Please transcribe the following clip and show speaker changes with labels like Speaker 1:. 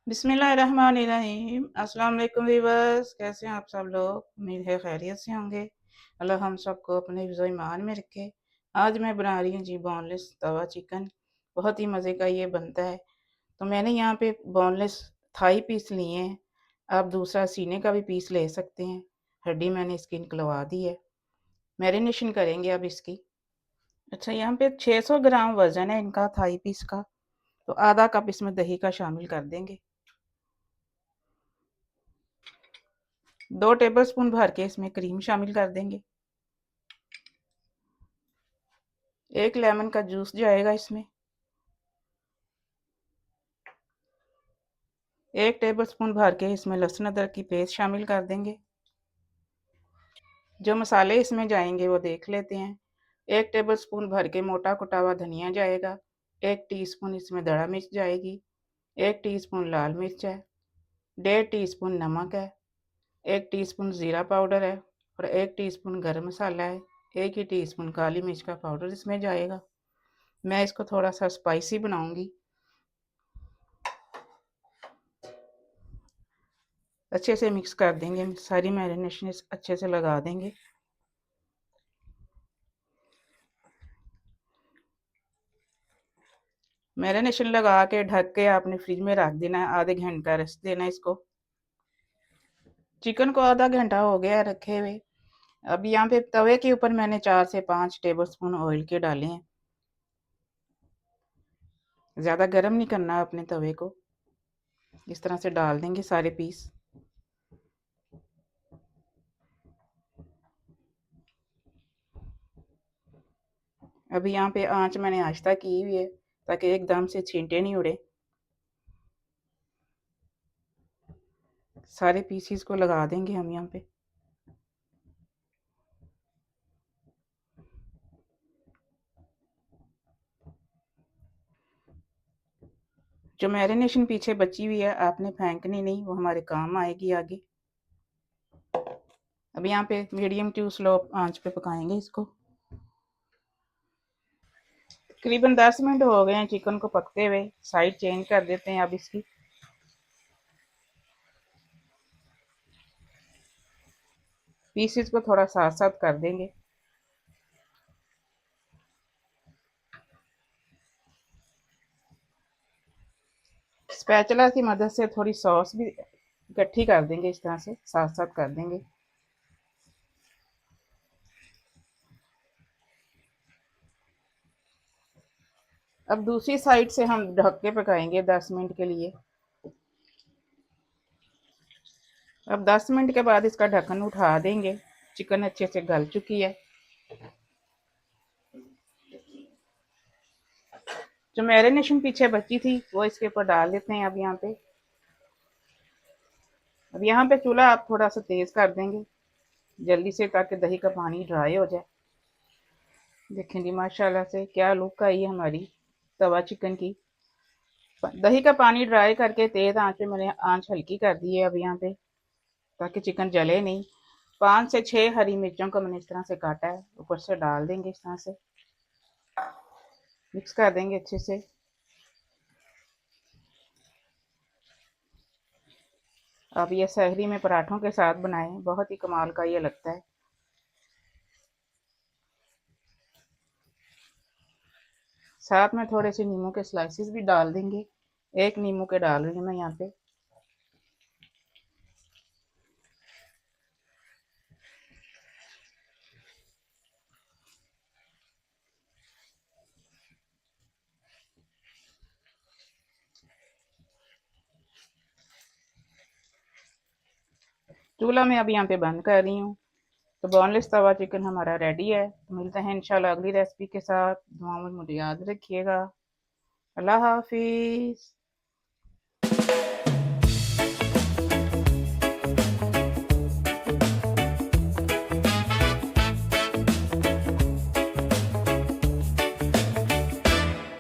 Speaker 1: बिस्मिल्लाहिर्रहमानिर्रहीम। अस्सलाम वालेकुम वीवर्स, कैसे हैं आप सब लोग? उम्मीद है खैरियत से होंगे। अल्लाह हम सबको अपने हिफ्ज़ ईमान में रखे। आज मैं बना रही हूँ जी बोनलेस तवा चिकन। बहुत ही मज़े का ये बनता है। तो मैंने यहाँ पे बोनलेस थाई पीस लिए हैं। आप दूसरा सीने का भी पीस ले सकते हैं। हड्डी मैंने इसकी निकलवा दी है। मैरिनेशन करेंगे अब इसकी। अच्छा, यहाँ पे 600 ग्राम वज़न है इनका थाई पीस का। तो आधा कप इसमें दही का शामिल कर देंगे। 2 टेबलस्पून भर के इसमें क्रीम शामिल कर देंगे। 1 लेमन का जूस जाएगा इसमें। 1 टेबलस्पून भर के इसमें लहसुन अदरक की पेस्ट शामिल कर देंगे। जो मसाले इसमें जाएंगे वो देख लेते हैं। 1 टेबलस्पून भर के मोटा कुटा हुआ धनिया जाएगा। 1 टीस्पून इसमें दड़ा मिर्च जाएगी। 1 टीस्पून लाल मिर्च है। 1.5 टीस्पून नमक है। 1 टीस्पून ज़ीरा पाउडर है और 1 टीस्पून गरम मसाला है। 1 ही टीस्पून काली मिर्च का पाउडर इसमें जाएगा। मैं इसको थोड़ा सा स्पाइसी बनाऊंगी। अच्छे से मिक्स कर देंगे। सारी मैरिनेशन अच्छे से लगा देंगे। मैरिनेशन लगा के ढक के आपने फ्रिज में रख देना है। आधे घंटे का रेस्ट देना है इसको। चिकन को आधा घंटा हो गया रखे हुए। अब यहाँ पे तवे के ऊपर मैंने 4 से 5 टेबलस्पून ऑयल के डाले हैं। ज़्यादा गर्म नहीं करना अपने तवे को। इस तरह से डाल देंगे सारे पीस। अभी यहाँ पे आंच मैंने आहिस्ता की हुई है ताकि एकदम से छींटे नहीं उड़े। सारे पीसीस को लगा देंगे हम यहाँ पे। जो मैरिनेशन पीछे बची हुई है आपने फेंकनी नहीं, वो हमारे काम आएगी आगे। अब यहाँ पे मीडियम टू स्लो आंच पे पकाएंगे इसको। तकरीबन 10 मिनट हो गए हैं चिकन को पकते हुए। साइड चेंज कर देते हैं अब इसकी। पीसेस को थोड़ा साथ साथ कर देंगे। स्पैचुला की मदद से थोड़ी सॉस भी इकट्ठी कर देंगे। इस तरह से साथ साथ कर देंगे। अब दूसरी साइड से हम ढक के पकाएंगे 10 मिनट के लिए। अब 10 मिनट के बाद इसका ढक्कन उठा देंगे। चिकन अच्छे से गल चुकी है। जो मैरिनेशन पीछे बची थी वो इसके ऊपर डाल देते हैं अब यहाँ पे। अब यहाँ पे चूल्हा आप थोड़ा सा तेज कर देंगे जल्दी से, ताकि दही का पानी ड्राई हो जाए। देखें जी माशाल्लाह से क्या लुक आई है हमारी तवा चिकन की। दही का पानी ड्राई करके तेज आंच पे मैंने आंच हल्की कर दी है अब यहाँ पे, ताकि चिकन जले नहीं। 5 से 6 हरी मिर्चों को मैंने इस तरह से काटा है, ऊपर से डाल देंगे। इस तरह से मिक्स कर देंगे अच्छे से। अब ये सहरी में पराठों के साथ बनाएं, बहुत ही कमाल का ये लगता है। साथ में थोड़े से नींबू के स्लाइसेस भी डाल देंगे। 1 नींबू के डाल रही हूँ मैं यहाँ पे। चूल्हा में अब यहाँ पे बंद कर रही हूँ। तो बोनलेस तवा चिकन हमारा रेडी है। मिलते हैं इंशाल्लाह अगली रेसिपी के साथ। दुआ में मुझे याद रखिएगा। अल्लाह हाफिज़।